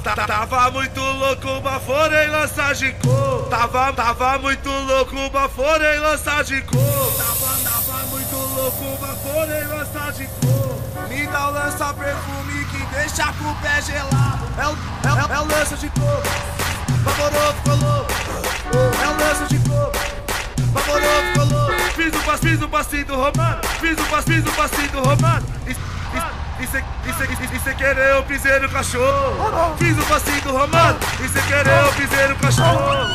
Tava muito louco, baforei lança de cor. Tava muito louco, baforei lança de cor. Tava muito louco, baforei lança de cor. Me dá o lança perfume que deixa com o pé gelado. É o lança de cor. Vaporou, ficou louco. É o lança de cor. Vaporou, ficou louco. Fiz o passinho do Romano. Fiz o passinho do Romano. E cê querer eu pisei no cachorro. Fiz o passinho do Romano. E cê querer eu pisei no cachorro.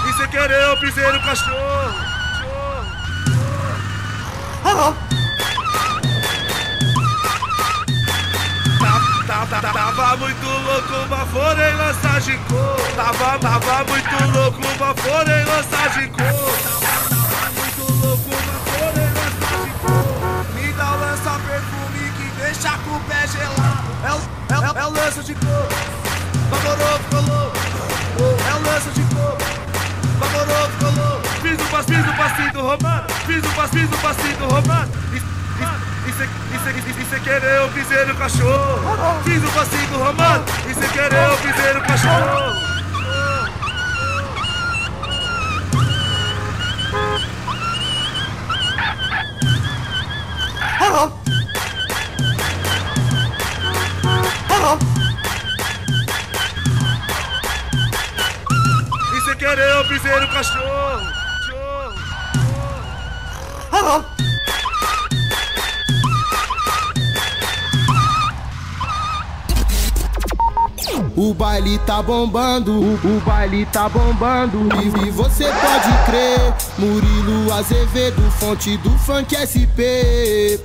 E cê querer eu pisei no cachorro. Tava muito louco, baforei lança de cor. Tava muito louco, baforei lança de cor. Tava muito louco, baforei lança de cor. Me dá o lança perfume que deixa com o pé gelado. É o lança de cor. Vaporou, ficou louco. É o lança de cor. Vaporou, ficou louco. Fiz o passinho do Romano. Fiz o passinho do Romano. E cê querer eu pisei no cachorro. Fiz o passinho do Romano. E cê querer eu pisei no cachorro. E cê querer eu pisei no cachorro. O baile tá bombando, o baile tá bombando. E você pode crer, Murilo Azevedo, fonte do funk SP.